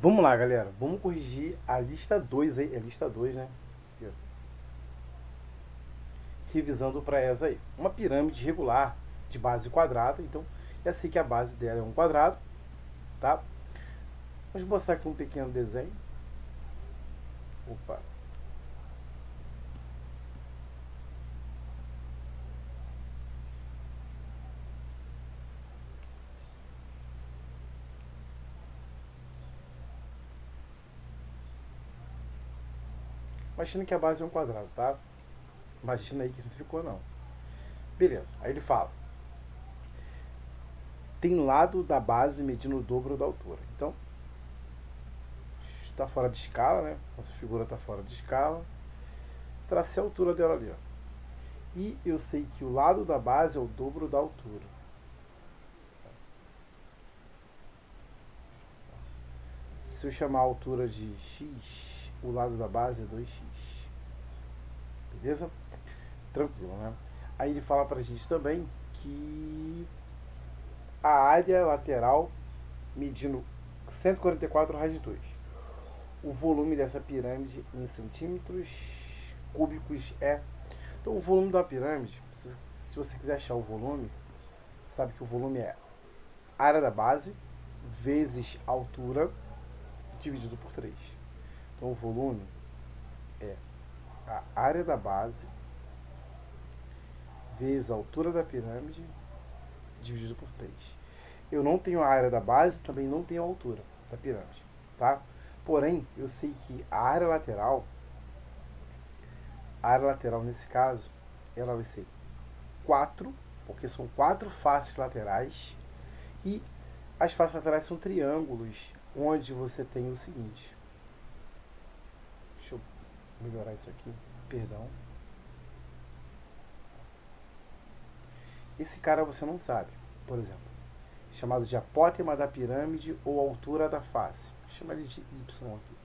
Vamos lá, galera. Vamos corrigir a lista 2 aí. É lista 2, né? Aqui, ó. Revisando para essa aí. Uma pirâmide regular de base quadrada. Então, já sei que a base dela é um quadrado, tá? Vamos mostrar aqui um pequeno desenho. Opa. Imagina que a base é um quadrado, tá? Imagina aí que não ficou, não. Beleza. Aí ele fala. Tem lado da base medindo o dobro da altura. Então, está fora de escala, né? Nossa figura está fora de escala. Tracei a altura dela ali, ó. E eu sei que o lado da base é o dobro da altura. Se eu chamar a altura de x, o lado da base é 2x. Beleza? Tranquilo, né? Aí ele fala pra gente também que a área lateral medindo 144 raiz de 2. O volume dessa pirâmide em centímetros cúbicos é. Então, o volume da pirâmide, se você quiser achar o volume, sabe que o volume é a área da base vezes a altura dividido por 3. Então, o volume é a área da base vezes a altura da pirâmide dividido por 3. Eu não tenho a área da base, também não tenho a altura da pirâmide, tá? Porém, eu sei que a área lateral nesse caso, ela vai ser 4, porque são 4 faces laterais, e as faces laterais são triângulos, onde você tem o seguinte. Deixa eu melhorar isso aqui, perdão. Esse cara você não sabe, por exemplo, chamado de apótema da pirâmide ou altura da face. Chama ele de Y aqui,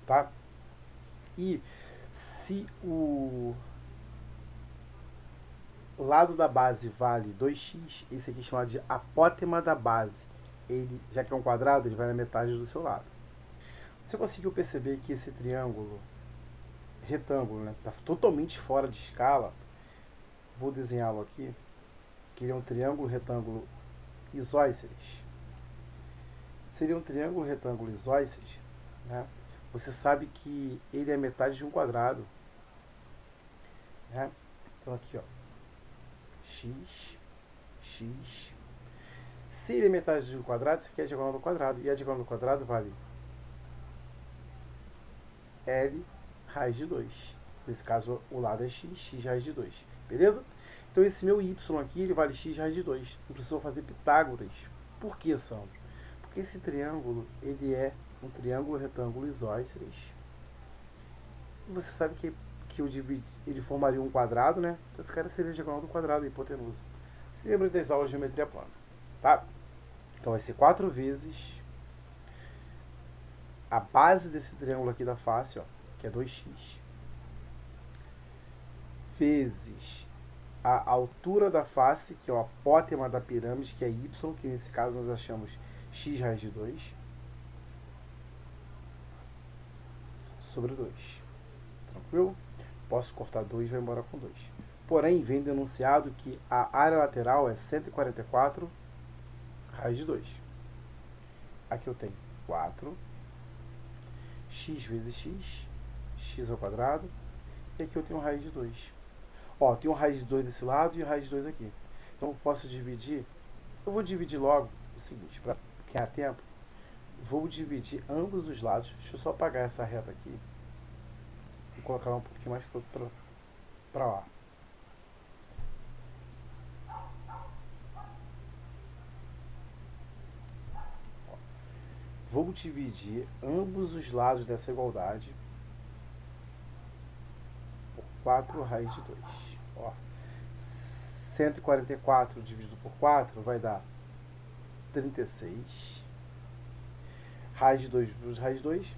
tá? E se o lado da base vale 2x, esse aqui é chamado de apótema da base. Ele, já que é um quadrado, ele vai na metade do seu lado. Você conseguiu perceber que esse triângulo retângulo, né, está totalmente fora de escala? Vou desenhá-lo aqui, que ele é um triângulo retângulo isósceles. Seria um triângulo retângulo isósceles, né? Você sabe que ele é metade de um quadrado, né? Então aqui, ó, x, x. Se ele é metade de um quadrado, isso aqui é a diagonal do quadrado. E a diagonal do quadrado vale L raiz de 2. Nesse caso, o lado é x, x raiz de 2. Beleza? Então, esse meu y aqui, ele vale x raiz de 2. Não precisou fazer Pitágoras. Por que, Sandro? Porque esse triângulo, ele é um triângulo retângulo isósceles. E você sabe que ele formaria um quadrado, né? Então, esse cara seria a diagonal do quadrado, a hipotenusa. Se lembra das aulas de geometria plana, tá? Então, vai ser 4 vezes a base desse triângulo aqui da face, ó, que é 2x, vezes a altura da face, que é o apótema da pirâmide, que é y, que nesse caso nós achamos x raiz de 2, sobre 2. Tranquilo? Posso cortar 2 e vai embora com 2. Porém, vem denunciado que a área lateral é 144 raiz de 2. Aqui eu tenho 4, x vezes x, x ao quadrado, e aqui eu tenho raiz de 2. Ó, tem um raiz de 2 desse lado e um raiz de 2 aqui. Então eu posso dividir. Eu vou dividir logo o seguinte, para ganhar tempo. Vou dividir ambos os lados. Deixa eu só apagar essa reta aqui. E colocar ela um pouquinho mais para lá. Vou dividir ambos os lados dessa igualdade por 4 raiz de 2. Ó, 144 dividido por 4 vai dar 36. Raiz de 2 vezes raiz de 2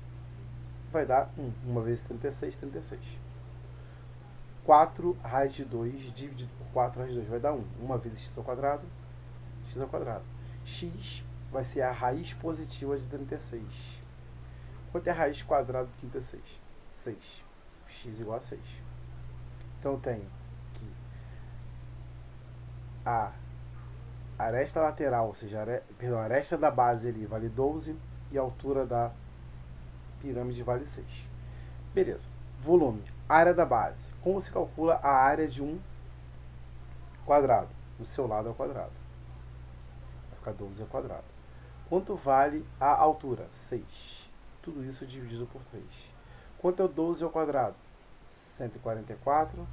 vai dar 1. 1 vezes 36, 36. 4 raiz de 2 dividido por 4 raiz de 2 vai dar 1. 1 vezes x ao quadrado, x ao quadrado. X vai ser a raiz positiva de 36. Quanto é a raiz quadrada de 36? 6. X igual a 6. Então eu tenho que a aresta lateral, ou seja, a aresta da base ali vale 12 e a altura da pirâmide vale 6. Beleza. Volume. Área da base. Como se calcula a área de um quadrado? O seu lado ao quadrado. Vai ficar 12 ao quadrado. Quanto vale a altura? 6. Tudo isso dividido por 3. Quanto é o 12 ao quadrado? 144.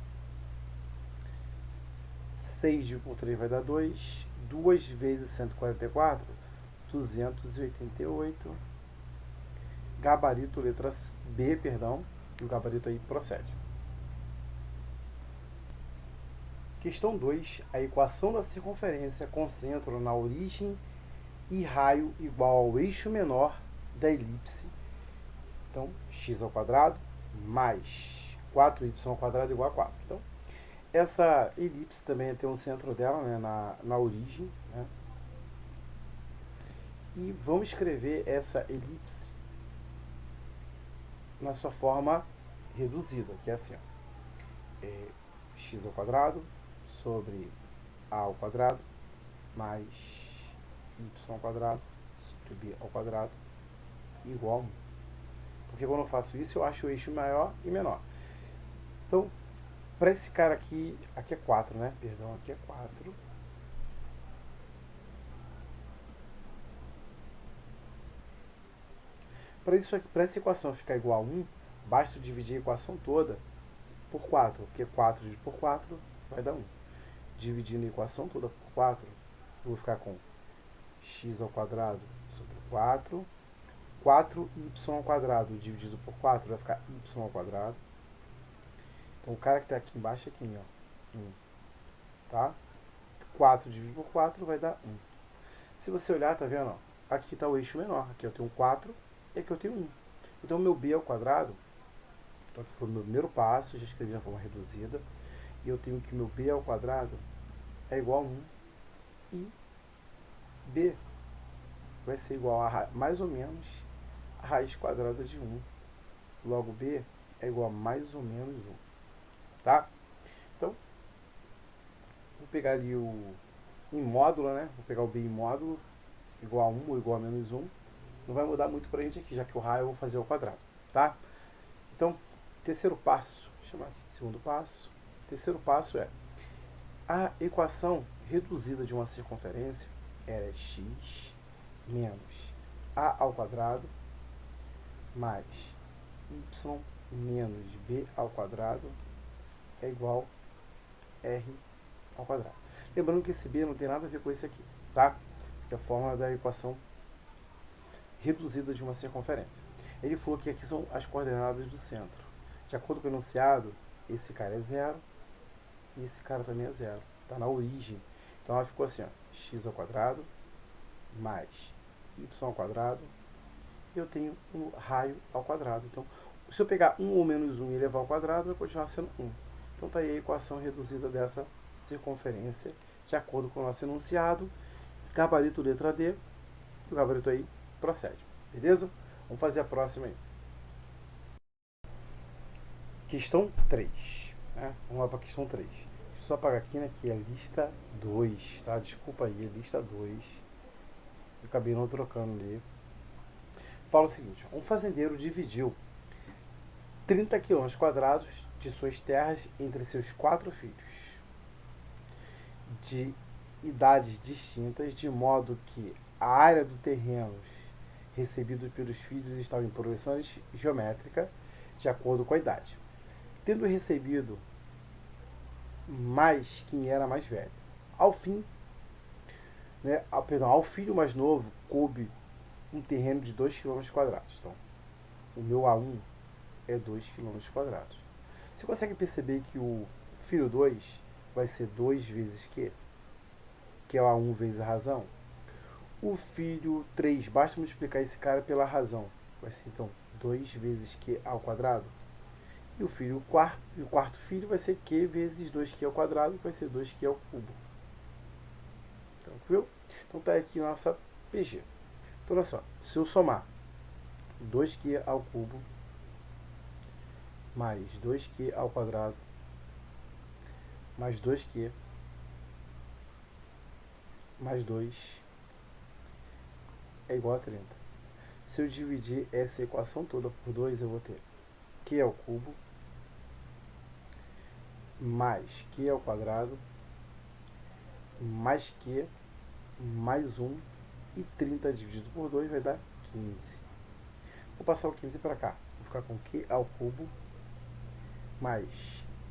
6 dividido por 3 vai dar 2. 2 vezes 144, 288. Gabarito, letra B, perdão. E o gabarito aí procede. Questão 2. A equação da circunferência com centro na origem e raio igual ao eixo menor da elipse. Então, x ao quadrado mais 4y ao quadrado igual a 4. Então, essa elipse também tem um centro dela, né, na origem. Né? E vamos escrever essa elipse na sua forma reduzida, que é assim. Ó, x ao quadrado sobre a ao quadrado mais y ao quadrado sobre b ao quadrado igual a 1. Porque quando eu faço isso, eu acho o eixo maior e menor. Então, para esse cara aqui é 4, né? Perdão, aqui é 4. Para essa equação ficar igual a 1, basta dividir a equação toda por 4, porque 4 dividido por 4 vai dar 1. Dividindo a equação toda por 4, eu vou ficar com x ao quadrado sobre 4. 4y ao quadrado dividido por 4 vai ficar y ao quadrado. Então o cara que está aqui embaixo é aqui, ó, 1. Tá? 4 dividido por 4 vai dar 1. Se você olhar, tá vendo? Ó, aqui está o eixo menor. Aqui eu tenho 4 e aqui eu tenho 1. Então meu b ao quadrado, então aqui foi o meu primeiro passo, já escrevi na forma reduzida. E eu tenho que meu b ao quadrado é igual a 1 e b vai ser igual a mais ou menos a raiz quadrada de 1. Logo b é igual a mais ou menos 1. Tá? Então, vou pegar ali em módulo, né? Vou pegar o b em módulo, igual a 1 ou igual a menos 1. Não vai mudar muito pra gente aqui, já que o raio eu vou fazer ao quadrado. Tá? Então, terceiro passo, vou chamar aqui de segundo passo. Terceiro passo é a equação reduzida de uma circunferência é x menos a ao quadrado mais y menos b ao quadrado é igual a r ao quadrado. Lembrando que esse b não tem nada a ver com esse aqui, tá? Isso aqui é a fórmula da equação reduzida de uma circunferência. Ele falou que aqui são as coordenadas do centro. De acordo com o enunciado, esse cara é 0 e esse cara também é 0. Está na origem. Então ela ficou assim, ó, x ao quadrado mais y ao quadrado. E eu tenho um raio ao quadrado. Então, se eu pegar 1 ou menos 1 e levar ao quadrado, vai continuar sendo 1. Então está aí a equação reduzida dessa circunferência, de acordo com o nosso enunciado. Gabarito letra D. O gabarito aí procede. Beleza? Vamos fazer a próxima aí. Questão 3. Né? Vamos lá para a questão 3. Deixa eu só apagar aqui, né, que é lista 2. Tá? Desculpa aí, é lista 2. Eu acabei não trocando ali. Fala o seguinte: um fazendeiro dividiu 30 quilômetros quadrados de suas terras entre seus 4 filhos, de idades distintas, de modo que a área do terreno recebido pelos filhos estava em progressão geométrica, de acordo com a idade, tendo recebido mais quem era mais velho. Ao fim, né, ao filho mais novo coube um terreno de 2 km quadrados. Então, o meu A1 é 2 km quadrados. Você consegue perceber que o filho 2 vai ser 2 vezes Q, que é o A1 vezes a razão? O filho 3, basta multiplicar esse cara pela razão. Vai ser, então, 2 vezes Q ao quadrado. E o quarto filho vai ser Q vezes 2Q ao quadrado, que vai ser 2Q ao cubo. Tranquilo? Então, tá aqui nossa PG. Então, olha só, se eu somar 2q ao cubo mais 2q ao quadrado mais 2q mais 2 é igual a 30. Se eu dividir essa equação toda por 2, eu vou ter q ao cubo mais q ao quadrado mais q mais 1 e 30 dividido por 2 vai dar 15. Vou passar o 15 para cá. Vou ficar com q ao cubo mais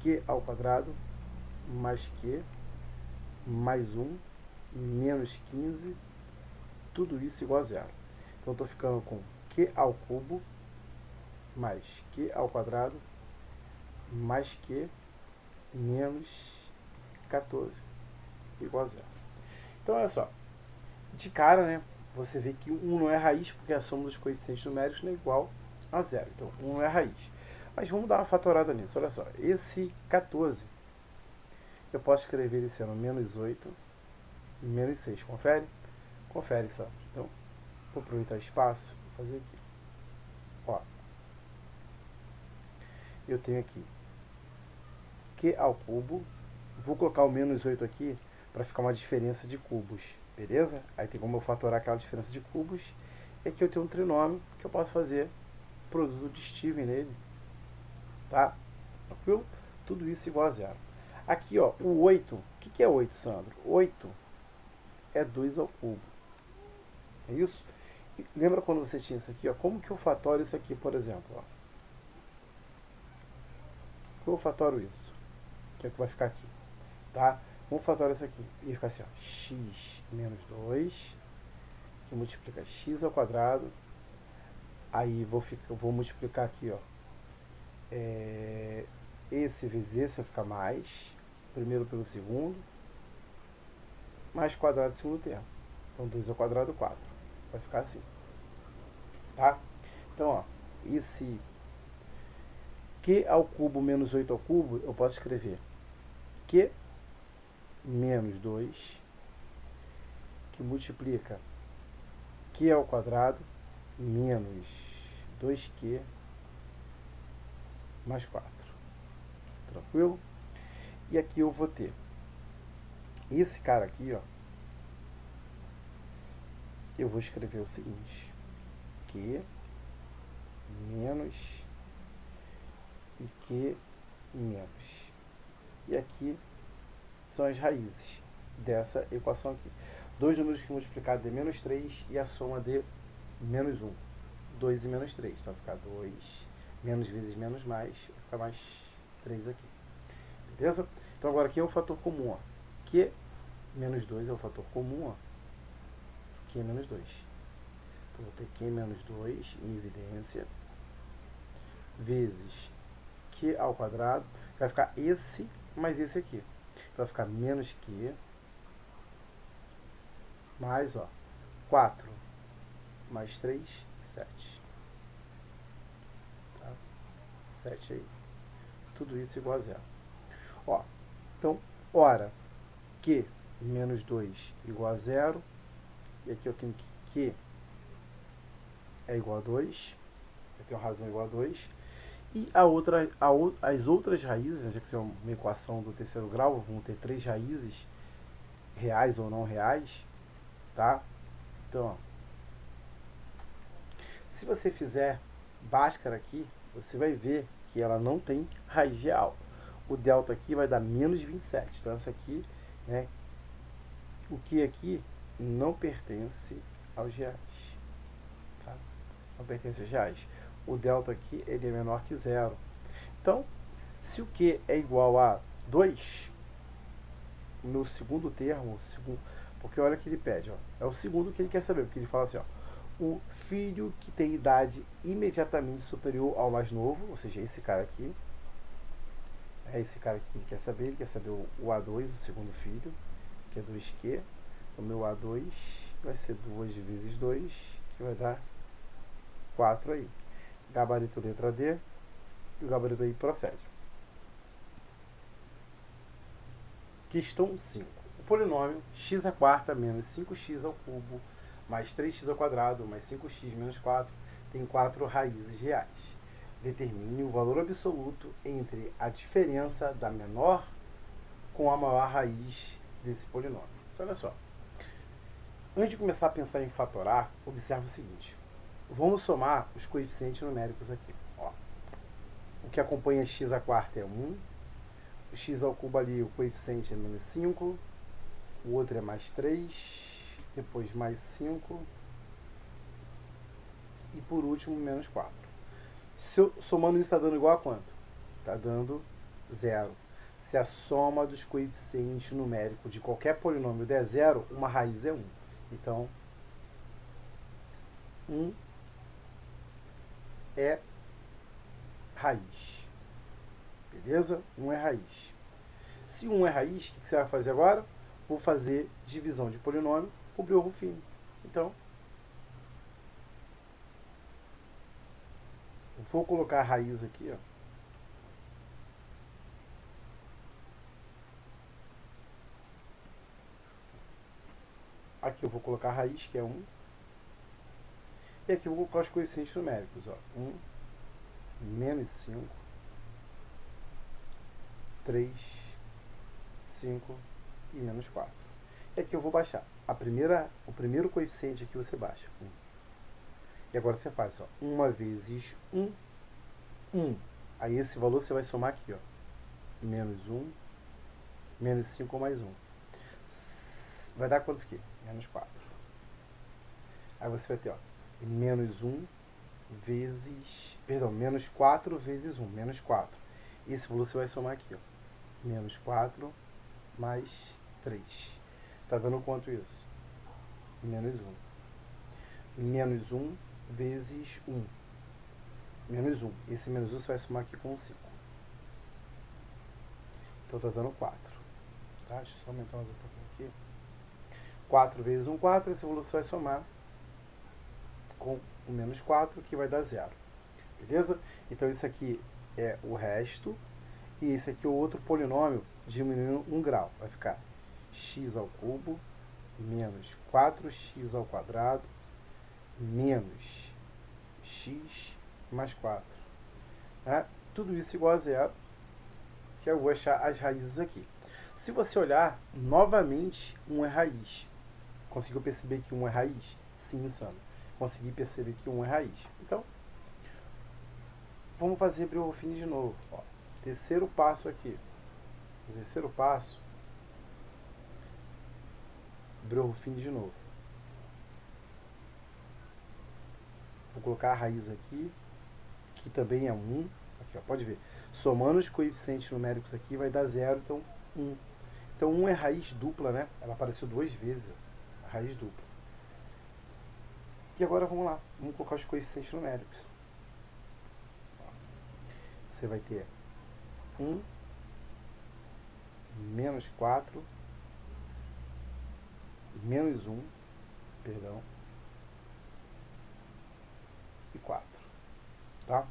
q ao quadrado mais q mais 1 menos 15, tudo isso igual a zero. Então, estou ficando com q ao cubo mais q ao quadrado mais q menos 14 igual a zero. Então, olha só. De cara, né, você vê que 1 não é raiz, porque a soma dos coeficientes numéricos não é igual a zero. Então, 1 não é raiz. Mas vamos dar uma fatorada nisso. Olha só. Esse 14, eu posso escrever ele sendo menos 8 e menos 6. Confere? Confere só. Então, vou aproveitar o espaço. Vou fazer aqui. Ó. Eu tenho aqui q ao cubo. Vou colocar o menos 8 aqui para ficar uma diferença de cubos. Beleza? Aí tem como eu fatorar aquela diferença de cubos. E aqui eu tenho um trinômio que eu posso fazer produto de Steven nele. Tá? Tranquilo? Tudo isso igual a zero. Aqui, ó, o 8. O que é 8, Sandro? 8 é 2 ao cubo. É isso? E lembra quando você tinha isso aqui? Ó? Como que eu fatoro isso aqui, por exemplo? Ó? Como eu fatoro isso? Que é o que vai ficar aqui. Tá? Vamos fatorar isso aqui. E ficar assim, ó, x menos 2, que multiplica x ao quadrado. Aí vou multiplicar aqui, ó. Esse vezes esse vai ficar mais. Primeiro pelo segundo. Mais quadrado do segundo termo. Então, 2 ao quadrado, 4. Vai ficar assim. Tá? Então, ó. Esse q ao cubo menos 8 ao cubo, eu posso escrever q menos 2, que multiplica q ao quadrado menos 2q mais 4. Tranquilo? E aqui eu vou ter esse cara aqui, ó. Eu vou escrever o seguinte: q menos e q menos. E aqui são as raízes dessa equação aqui. Dois números que multiplicados de menos 3 e a soma de menos 1. 2 e menos 3. Então vai ficar 2, menos vezes menos mais, vai ficar mais 3 aqui. Beleza? Então agora aqui é o fator comum, ó. Q menos 2 é o fator comum, ó. Q menos 2. Então vou ter Q menos 2 em evidência, vezes Q ao quadrado, vai ficar esse mais esse aqui. Então vai ficar menos Q, mais, ó, 4 mais 3, 7. Tá? 7 aí. Tudo isso igual a zero. Ó, então, ora, Q menos 2 igual a zero. E aqui eu tenho que Q é igual a 2. Eu tenho razão igual a 2. E as outras raízes, já que é uma equação do terceiro grau, vão ter 3 raízes, reais ou não reais, tá? Então, ó, se você fizer Bhaskara aqui, você vai ver que ela não tem raiz real. O delta aqui vai dar menos 27. Então, essa aqui, né, o que aqui não pertence aos reais. Tá? Não pertence aos reais. O delta aqui ele é menor que zero. Então, se o Q é igual a 2, no segundo termo, porque olha o que ele pede, ó, é o segundo que ele quer saber, porque ele fala assim, ó, o filho que tem idade imediatamente superior ao mais novo, ou seja, esse cara aqui, é esse cara aqui que ele quer saber o A2, o segundo filho, que é 2Q, o meu A2 vai ser 2 vezes 2, que vai dar 4 aí. Gabarito letra D, e o gabarito aí procede. Questão 5. O polinômio x² menos 5x ao cubo mais 3x ao quadrado, mais 5x menos 4, tem 4 raízes reais. Determine o valor absoluto entre a diferença da menor com a maior raiz desse polinômio. Então, olha só. Antes de começar a pensar em fatorar, observe o seguinte. Vamos somar os coeficientes numéricos aqui. Ó. O que acompanha x à quarta é 1. O x ao cubo ali, o coeficiente é menos 5. O outro é mais 3. Depois mais 5. E por último, menos 4. Somando isso, está dando igual a quanto? Está dando 0. Se a soma dos coeficientes numéricos de qualquer polinômio der 0, uma raiz é 1. Então, 1 é raiz. Beleza? 1 é raiz. Se 1 é raiz, o que você vai fazer agora? Vou fazer divisão de polinômio por Breuer-Ruffini. Então, vou colocar a raiz aqui, ó. Aqui eu vou colocar a raiz, que é 1. E aqui eu vou colocar os coeficientes numéricos, ó. 1, menos 5, 3, 5 e menos 4. E aqui eu vou baixar. O primeiro coeficiente aqui você baixa, 1. E agora você faz, ó, 1 vezes 1, 1. Aí esse valor você vai somar aqui, ó. Menos 1, menos 5 mais 1. Vai dar quantos aqui? Menos 4. Aí você vai ter, ó, menos 1 vezes... Perdão, menos 4 vezes 1, menos 4. Esse valor você vai somar aqui, ó. Menos 4 mais 3. Tá dando quanto isso? Menos 1. Menos 1 vezes 1. Menos 1. Esse menos 1 você vai somar aqui com 5. Então tá dando 4. Tá? Deixa eu só aumentar mais um pouquinho aqui. 4 vezes 1, 4. Esse valor você vai somar com o menos 4, que vai dar 0. Beleza? Então isso aqui é o resto. E esse aqui é o outro polinômio diminuindo 1 grau. Vai ficar x ao cubo menos 4x ao quadrado menos x mais 4. Né? Tudo isso igual a 0, que eu vou achar as raízes aqui. Se você olhar, novamente, 1 é raiz. Conseguiu perceber que 1 é raiz? Sim, Sandro. Consegui perceber que 1 é raiz. Então, vamos fazer Breuer-Ruffini de novo. Ó, terceiro passo aqui. O terceiro passo, Breuer-Ruffini de novo. Vou colocar a raiz aqui, que também é 1. Aqui, ó, pode ver. Somando os coeficientes numéricos aqui, vai dar 0, então 1. Então 1 é raiz dupla, né? Ela apareceu 2 vezes, a raiz dupla. E agora vamos lá, vamos colocar os coeficientes numéricos. Você vai ter 1, menos 4, menos 1, perdão, e 4. Tá?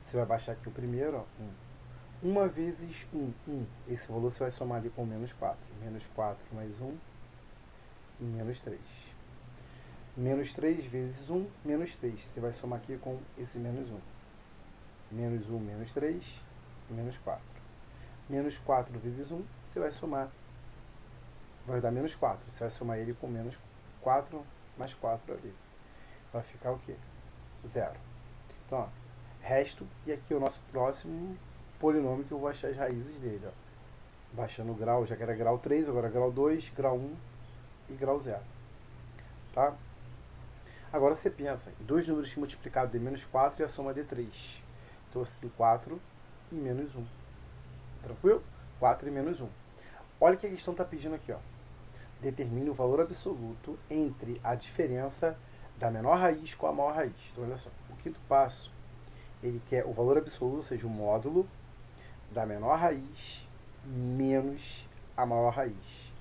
Você vai baixar aqui o primeiro, ó, 1. 1 vezes 1, 1. Esse valor você vai somar ali com menos 4. Menos 4 mais 1 e menos 3. Menos 3 vezes 1, menos 3. Você vai somar aqui com esse menos 1. Menos 1, menos 3, menos 4. Menos 4 vezes 1, você vai somar. Vai dar menos 4. Você vai somar ele com menos 4 mais 4 ali. Vai ficar o quê? 0. Então, ó, resto, e aqui o nosso próximo polinômio que eu vou achar as raízes dele. Ó. Baixando o grau, já que era grau 3, agora grau 2, grau 1 e grau 0. Tá? Agora você pensa em dois números multiplicados de menos 4 e a soma de 3. Então você tem 4 e menos 1. Tranquilo? 4 e menos 1. Olha o que a questão está pedindo aqui. Ó. Determine o valor absoluto entre a diferença da menor raiz com a maior raiz. Então olha só, o quinto passo, ele quer o valor absoluto, ou seja, o módulo da menor raiz menos a maior raiz.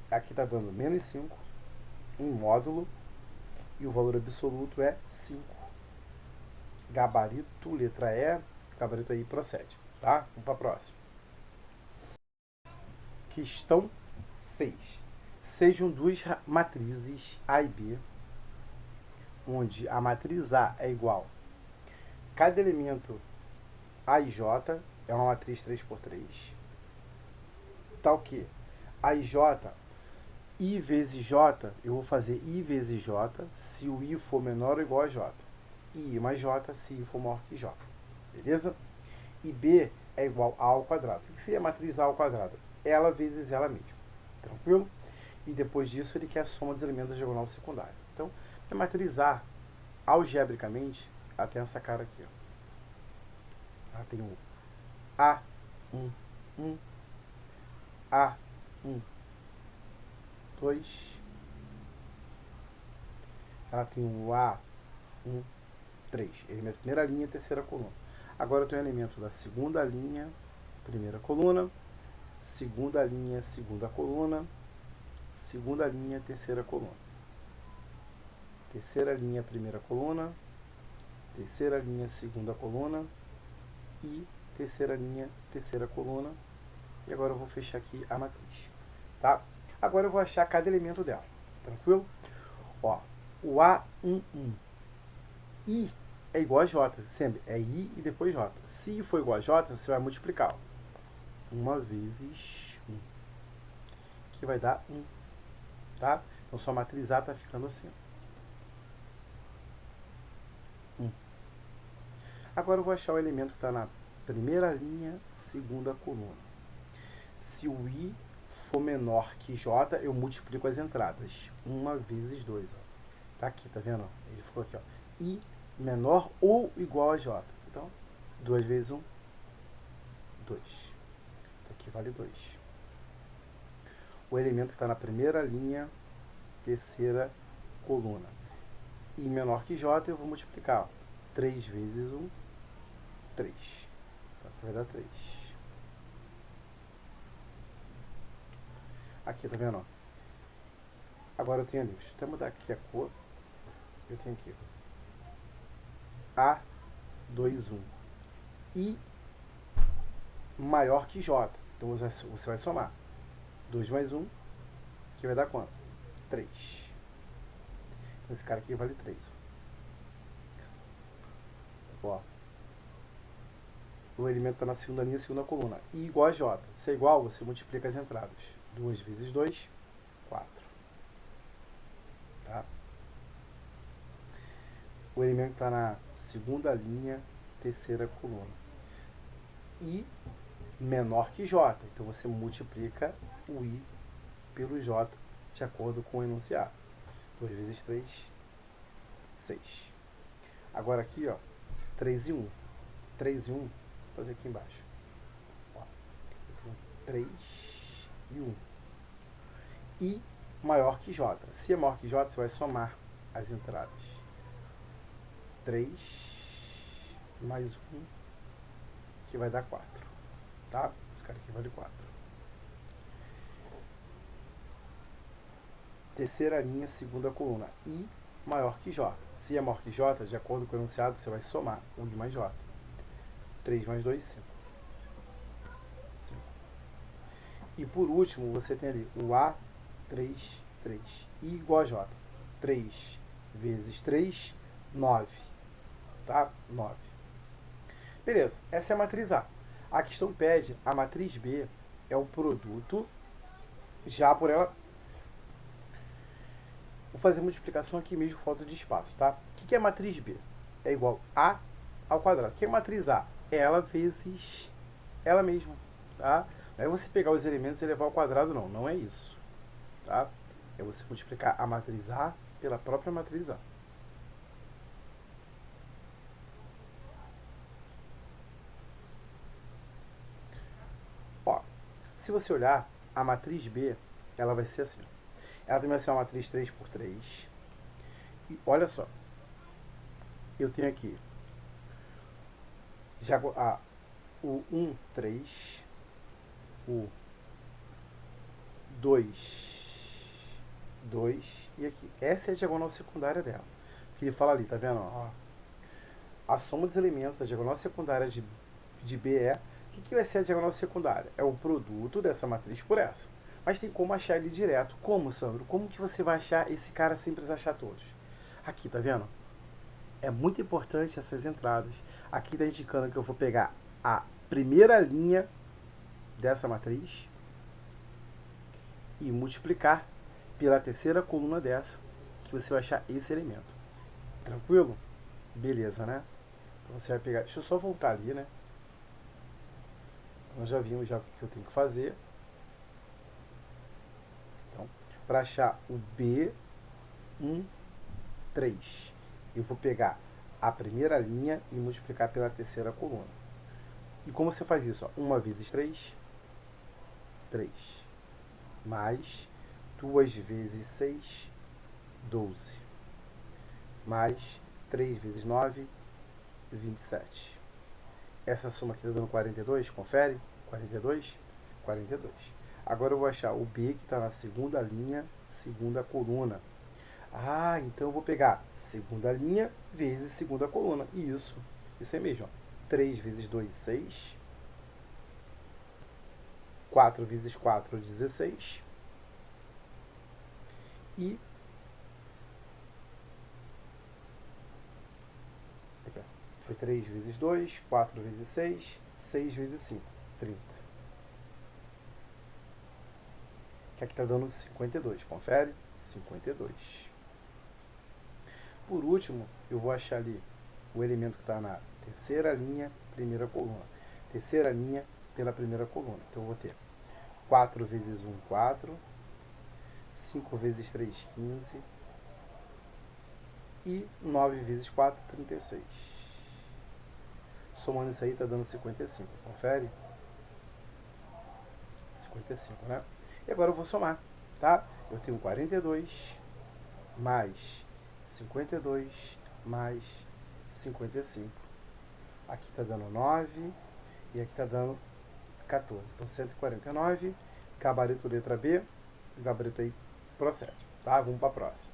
Aqui está dando menos 5 em módulo e o valor absoluto é 5. Gabarito, letra E, gabarito aí procede. Tá? Vamos para a próxima. Questão 6. Sejam duas matrizes A e B onde a matriz A é igual. Cada elemento A e J é uma matriz 3x3. Tal que A e J, I vezes J, eu vou fazer I vezes J se o I for menor ou igual a J. E I mais J se I for maior que J. Beleza? E B é igual a ao quadrado. O que seria a matriz A ao quadrado? Ela vezes ela mesma. Tranquilo? E depois disso ele quer a soma dos elementos da diagonal secundária. Então, a matriz A, algebricamente, ela tem essa cara aqui. Ó. Ela tem o A1, 1, A1, 2. Ela tem o A1, 3. Elemento da primeira linha, terceira coluna. Agora eu tenho o elemento da segunda linha, primeira coluna, segunda linha, segunda coluna, segunda linha, terceira coluna. Terceira linha, primeira coluna, terceira linha, segunda coluna e terceira linha, terceira coluna. E agora eu vou fechar aqui a matriz. Tá? Agora eu vou achar cada elemento dela. Tranquilo? Ó, o A11. I é igual a J. Sempre é I e depois J. Se I for igual a J, você vai multiplicar. 1 vezes 1. Que vai dar 1. Tá? Então sua matriz A está ficando assim. 1. Agora eu vou achar o elemento que está na primeira linha, segunda coluna. Se o I for menor que J, eu multiplico as entradas. 1 vezes 2. Ó. Tá aqui, tá vendo? Ele ficou aqui, ó. I menor ou igual a J. Então, 2 vezes 1, 2. Aqui vale 2. O elemento que está na primeira linha, terceira coluna. I menor que J, eu vou multiplicar. Ó. 3 vezes 1, 3. Então, aqui vai dar 3. Aqui, tá vendo? Ó? Agora eu tenho ali. Deixa eu até mudar aqui a cor. Eu tenho aqui. A21. I maior que J. Então você vai somar. 2 mais 1, que vai dar quanto? 3. Então esse cara aqui vale 3. Ó. O elemento está na segunda linha, segunda coluna. I igual a J. Se é igual, você multiplica as entradas. 2 vezes 2, 4. Tá? O elemento está na segunda linha, terceira coluna. I menor que J. Então você multiplica o I pelo J de acordo com o enunciado. 2 vezes 3, 6. Agora aqui, ó, 3 e 1. 3 e 1, vou fazer aqui embaixo. Ó, eu tenho 3 e 1. I maior que J. Se é maior que J, você vai somar as entradas. 3 mais 1, que vai dar 4. Tá? Esse cara aqui vale 4. Terceira linha, segunda coluna. I maior que J. Se é maior que J, de acordo com o enunciado, você vai somar o I mais J. 3 mais 2, 5. 5. E por último, você tem ali o A3, 3. I igual a J. 3 vezes 3, 9. Tá? 9. Beleza, essa é a matriz A. A questão pede, a matriz B é o produto, já por ela... Vou fazer multiplicação aqui mesmo, falta de espaço, tá? O que é a matriz B? É igual a ao quadrado. O que é a matriz A? Ela vezes ela mesma, tá? Não é você pegar os elementos e levar ao quadrado, não. Não é isso, tá? É você multiplicar a matriz A pela própria matriz A. Ó, se você olhar, a matriz B, ela vai ser assim. Ela também vai ser uma matriz 3x3. E olha só. Eu tenho aqui já, o 1, 3. O 2, 2. E aqui. Essa é a diagonal secundária dela. Que ele fala ali, tá vendo? Ó, a soma dos elementos da diagonal secundária de B é... O que vai ser a diagonal secundária? É o produto dessa matriz por essa. Mas tem como achar ele direto. Como, Sandro? Como que você vai achar esse cara sem precisar achar todos? Aqui, tá vendo? É muito importante essas entradas. Aqui está indicando que eu vou pegar a primeira linha dessa matriz e multiplicar pela terceira coluna dessa, que você vai achar esse elemento. Tranquilo? Beleza, né? Então você vai pegar... Deixa eu só voltar ali, né? Nós já vimos já o que eu tenho que fazer. Então, para achar o B1, 3, eu vou pegar a primeira linha e multiplicar pela terceira coluna. E como você faz isso? 1 vezes 3, 3. Mais 2 vezes 6, 12. Mais 3 vezes 9, 27. Essa soma aqui está dando 42, confere? 42, 42. Agora eu vou achar o B que está na segunda linha, segunda coluna. Ah, então eu vou pegar segunda linha vezes segunda coluna. Isso é mesmo. Ó. 3 vezes 2, 6. 4 vezes 4, 16. E aqui, ó. Foi 3 vezes 2, 4 vezes 6, 6 vezes 5, 30. Que aqui está dando 52, confere? 52. Por último, eu vou achar ali o elemento que está na terceira linha, primeira coluna. Terceira linha pela primeira coluna. Então eu vou ter 4 vezes 1, 4. 5 vezes 3, 15. E 9 vezes 4, 36. Somando isso aí, está dando 55. Confere? 55, né? E agora eu vou somar, tá? Eu tenho 42 mais 52 mais 55. Aqui está dando 9 e aqui está dando 14. Então, 149. Gabarito letra B. Gabarito aí procede. Tá? Vamos para a próxima.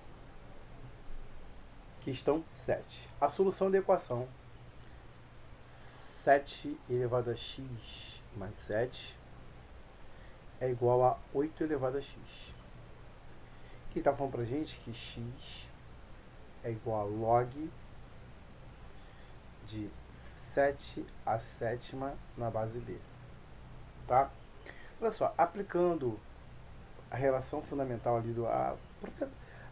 Questão 7. A solução da equação 7 elevado a x mais 7 é igual a 8 elevado a x. Aqui está falando para a gente que x é igual a log de 7 a sétima na base b. Tá? Olha só, aplicando a relação fundamental ali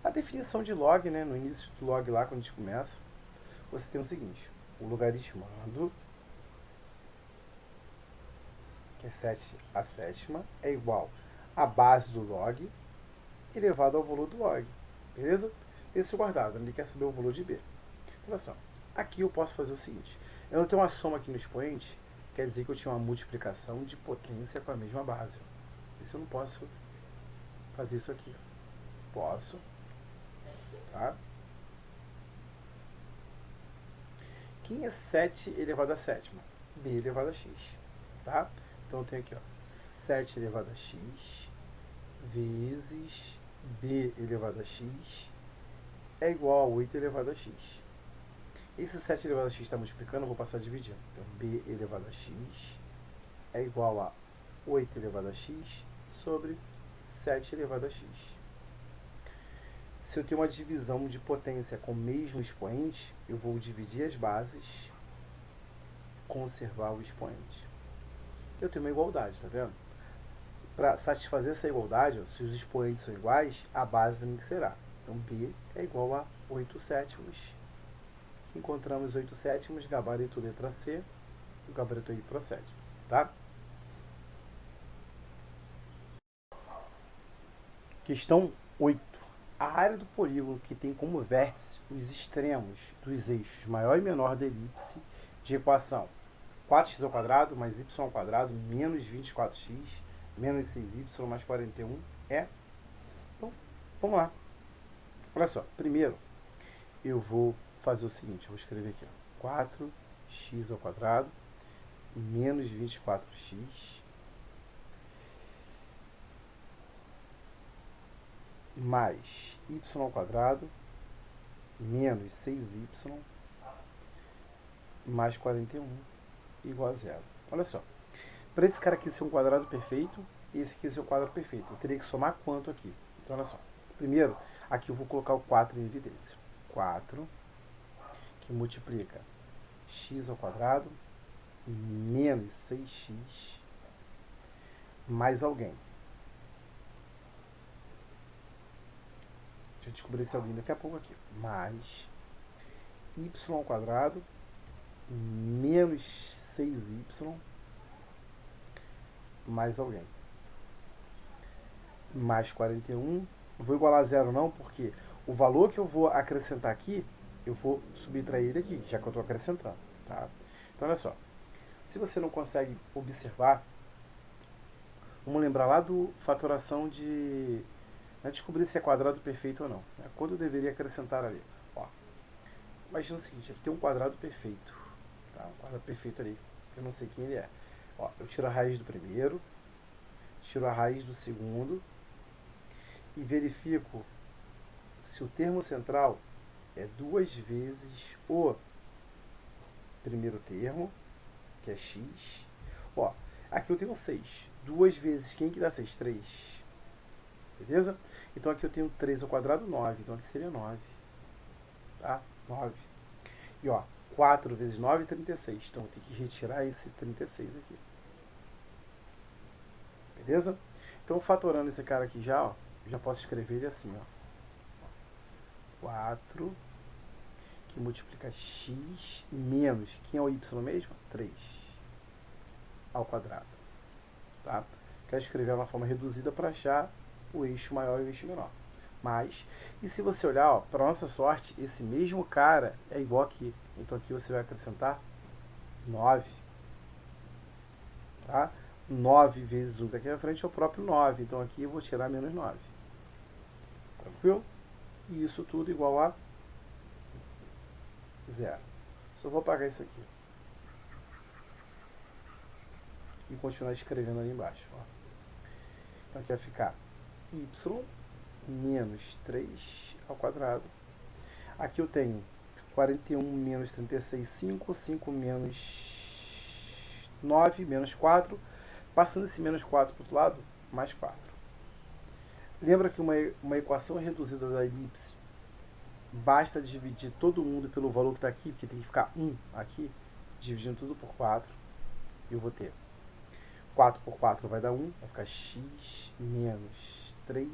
a definição de log, né, no início do log lá, quando a gente começa, você tem o seguinte, o logaritmando, que é 7 a sétima, é igual a base do log elevado ao valor do log. Beleza? Esse guardado, ele quer saber o valor de b. Olha só, aqui eu posso fazer o seguinte, eu não tenho uma soma aqui no expoente, quer dizer que eu tinha uma multiplicação de potência com a mesma base. Isso eu não posso fazer isso aqui. Posso. Tá? Quem é 7 elevado a sétima? B elevado a x. Tá? Então eu tenho aqui, ó, 7 elevado a x vezes b elevado a x é igual a 8 elevado a x. Esse 7 elevado a x está multiplicando, eu vou passar dividindo. Então, b elevado a x é igual a 8 elevado a x sobre 7 elevado a x. Se eu tenho uma divisão de potência com o mesmo expoente, eu vou dividir as bases, conservar o expoente. Eu tenho uma igualdade, tá vendo? Para satisfazer essa igualdade, se os expoentes são iguais, a base também será. Então, b é igual a 8 sétimos. Encontramos 8 sétimos, gabarito letra C, o gabarito aí procede, tá? Questão 8. A área do polígono que tem como vértice os extremos dos eixos maior e menor da elipse de equação 4x² mais y² menos 24x menos 6y mais 41 é... Então, vamos lá. Olha só, primeiro eu vou fazer o seguinte, eu vou escrever aqui, ó, 4x² menos 24x mais y² menos 6y mais 41 igual a zero. Olha só, para esse cara aqui ser um quadrado perfeito, e esse aqui ser um quadrado perfeito, eu teria que somar quanto aqui? Então, olha só, primeiro, aqui eu vou colocar o 4 em evidência. 4, que multiplica x ao quadrado menos 6x mais alguém. Deixa eu descobrir esse alguém daqui a pouco aqui. Mais y ao quadrado menos 6y mais alguém. Mais 41. Não vou igualar a zero não, porque o valor que eu vou acrescentar aqui, eu vou subtrair ele aqui, já que eu estou acrescentando. Tá? Então, olha só. Se você não consegue observar, vamos lembrar lá do fatoração de... descobrir se é quadrado perfeito ou não. Quando eu deveria acrescentar ali? Ó, imagina o seguinte, aqui tem um quadrado perfeito. Tá? Um quadrado perfeito ali. Eu não sei quem ele é. Ó, eu tiro a raiz do primeiro, tiro a raiz do segundo e verifico se o termo central é 2 vezes o primeiro termo, que é x. Ó, aqui eu tenho 6. 2 vezes quem que dá 6? 3. Beleza? Então aqui eu tenho 3 ao quadrado, 9. Então aqui seria 9. Tá? 9. E ó, 4 vezes 9 é 36. Então eu tenho que retirar esse 36 aqui. Beleza? Então fatorando esse cara aqui já, ó, já posso escrever ele assim, ó. 4 que multiplica x menos, quem é o y mesmo? 3 ao quadrado. Tá? Quero escrever uma forma reduzida para achar o eixo maior e o eixo menor. Mas, e se você olhar, para nossa sorte, esse mesmo cara é igual aqui. Então aqui você vai acrescentar 9. Tá? 9 vezes 1 daqui na frente é o próprio 9. Então aqui eu vou tirar menos 9. Tranquilo? E isso tudo igual a 0. Só vou apagar isso aqui. E continuar escrevendo ali embaixo. Ó. Então aqui vai ficar y menos 3 ao quadrado. Aqui eu tenho 41 menos 36, 5. 5 menos 9, menos 4. Passando esse menos 4 para o outro lado, mais 4. Lembra que uma equação reduzida da elipse, basta dividir todo mundo pelo valor que está aqui, porque tem que ficar 1 aqui, dividindo tudo por 4. E eu vou ter 4 por 4 vai dar 1, vai ficar x menos 3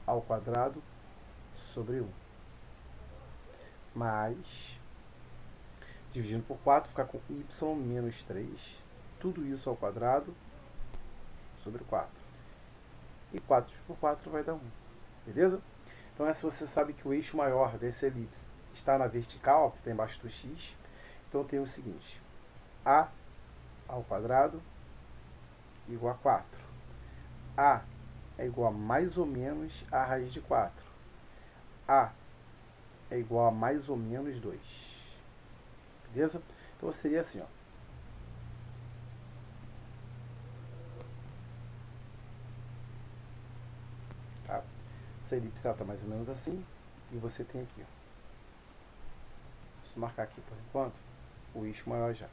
ao quadrado sobre 1. Mais, dividindo por 4, ficar com y menos 3, tudo isso ao quadrado sobre 4. E 4 por 4 vai dar 1. Beleza? Então, essa você sabe que o eixo maior dessa elipse está na vertical, que está embaixo do x. Então, eu tenho o seguinte. A ao quadrado igual a 4. A é igual a mais ou menos a raiz de 4. A é igual a mais ou menos 2. Beleza? Então, seria assim, ó. Tá? Essa elipse está mais ou menos assim. E você tem aqui, ó. Vou marcar aqui por enquanto o eixo maior já.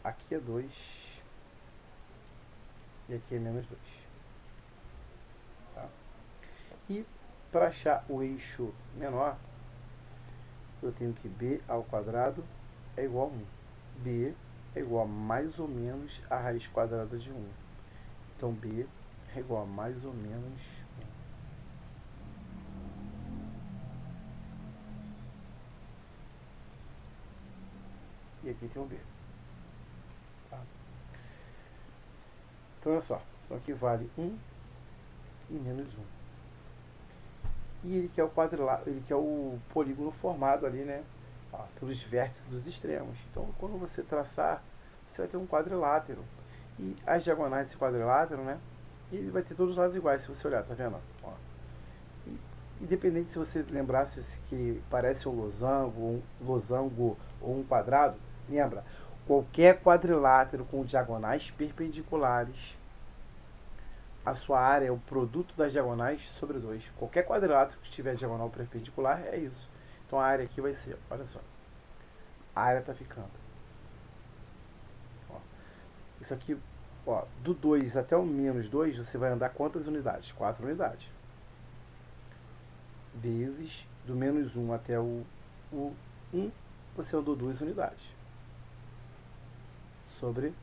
Aqui é 2 e aqui é menos 2. Tá? E para achar o eixo menor, eu tenho que b ao quadrado é igual a 1. b é igual a mais ou menos a raiz quadrada de 1. Então b é igual a mais ou menos 1. E aqui tem o b. Tá? Então, olha só. Então, aqui vale 1 e menos 1. E ele quer o quadrilátero, ele quer o polígono formado ali, né? Ó, pelos vértices dos extremos. Então, quando você traçar, você vai ter um quadrilátero. E as diagonais desse quadrilátero, né? Ele vai ter todos os lados iguais, se você olhar, tá vendo? Ó. E, independente se você lembrasse que parece um losango ou um quadrado, lembra? Qualquer quadrilátero com diagonais perpendiculares, a sua área é o produto das diagonais sobre 2. Qualquer quadrilátero que tiver diagonal perpendicular é isso. Então a área aqui vai ser, olha só. A área está ficando. Ó, isso aqui Ó, do 2 até o menos 2, você vai andar quantas unidades? 4 unidades. Vezes do menos 1 até o 1, você andou 2 unidades. Sobre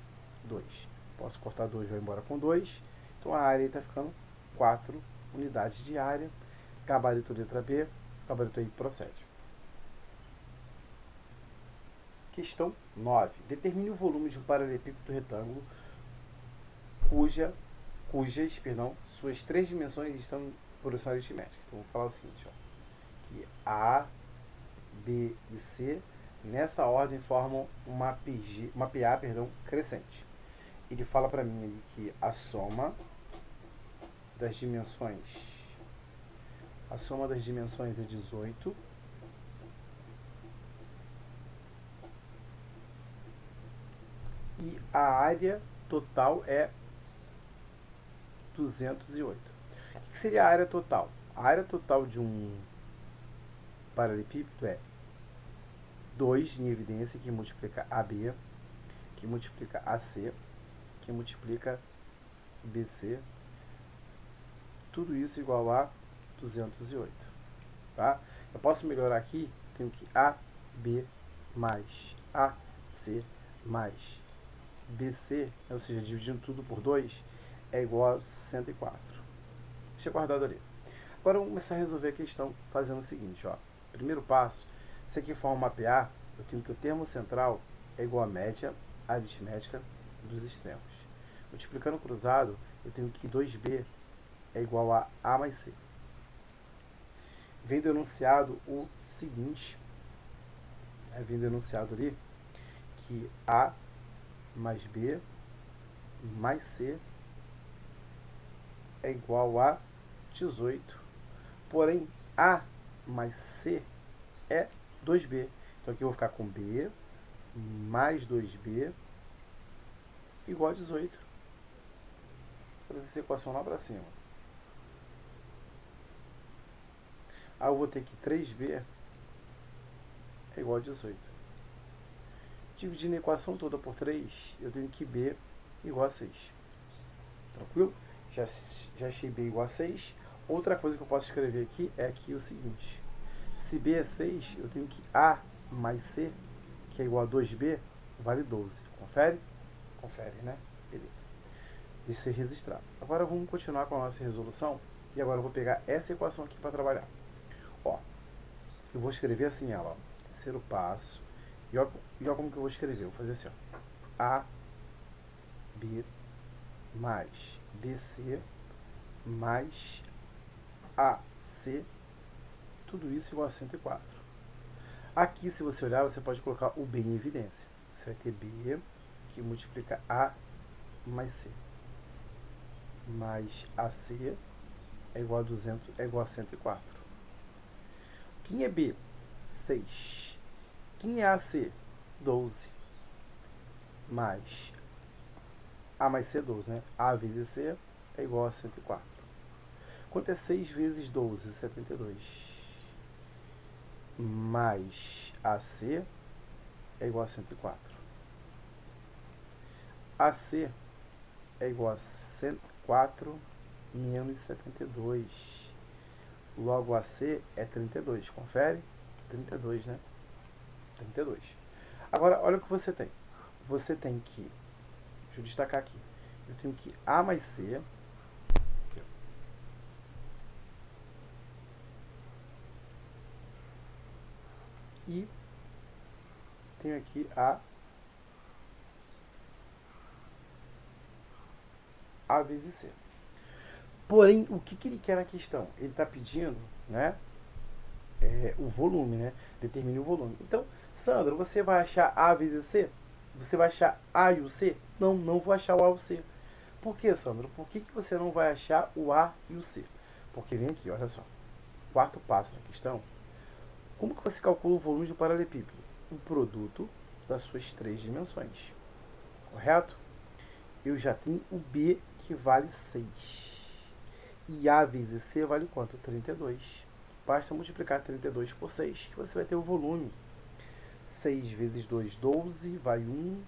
2. Posso cortar 2, vai embora com 2. Então a área está ficando 4 unidades de área. Gabarito letra B, gabarito aí procede. Questão 9. Determine o volume de um paralelepípedo retângulo cujas suas três dimensões estão em progressão aritmética. Então vou falar o seguinte, ó, que A, B e C nessa ordem formam uma PA crescente. Ele fala para mim ali que a soma das dimensões é 18. E a área total é 208. O que seria a área total? A área total de um paralelepípedo é 2 em evidência, que multiplica AB, que multiplica AC, que multiplica BC. Tudo isso igual a 208. Tá? Eu posso melhorar aqui, tenho que AB mais AC mais BC, ou seja, dividindo tudo por 2, é igual a 104. Deixa guardado ali. Agora vamos começar a resolver a questão fazendo o seguinte, ó. Primeiro passo, se aqui forma uma PA, eu tenho que o termo central é igual a média aritmética dos extremos. Multiplicando cruzado, eu tenho que 2B é igual a A mais C. Vem do enunciado o seguinte, vem do enunciado ali, que A mais B mais C é igual a 18. Porém, A mais C é 2B. Então aqui eu vou ficar com B mais 2B igual a 18. Vou trazer essa equação lá para cima. Aí eu vou ter que 3B é igual a 18. Dividindo a equação toda por 3, eu tenho que B igual a 6. Tranquilo? Já achei B igual a 6. Outra coisa que eu posso escrever aqui é aqui o seguinte. Se B é 6, eu tenho que A mais C, que é igual a 2B, vale 12. Confere? Confere, né? Beleza. Isso é registrado. Agora vamos continuar com a nossa resolução. E agora eu vou pegar essa equação aqui para trabalhar. Ó, eu vou escrever assim ela, ó. Terceiro passo. E olha como que eu vou escrever. Eu vou fazer assim, ó. A, B, mais BC, mais AC, tudo isso igual a 104. Aqui, se você olhar, você pode colocar o B em evidência. Você vai ter B, que multiplica A mais C. Mais AC é igual a 200, é igual a 104. Quem é B? 6. Quem é AC? 12. Mais A mais C, 12, né? A vezes C é igual a 104. Quanto é 6 vezes 12? 72. Mais AC é igual a 104. AC é igual a 104 menos 72. Logo AC é 32. Confere? 32, né? 32. Agora, olha o que você tem. Você tem que... Deixa eu destacar aqui. Eu tenho que A mais C... E tenho aqui A vezes C. Porém, o que ele quer na questão? Ele está pedindo, né, o volume, né? Determine o volume. Então, Sandro, você vai achar A vezes C? Você vai achar A e o C? Não, não vou achar o A e o C. Por que, Sandro? Por que você não vai achar o A e o C? Porque vem aqui, olha só. Quarto passo da questão. Como que você calcula o volume de um paralelepípedo? O produto das suas três dimensões. Correto? Eu já tenho o B, que vale 6. E A vezes C vale quanto? 32. Basta multiplicar 32 por 6, que você vai ter o volume. 6 vezes 2, 12, vai 1.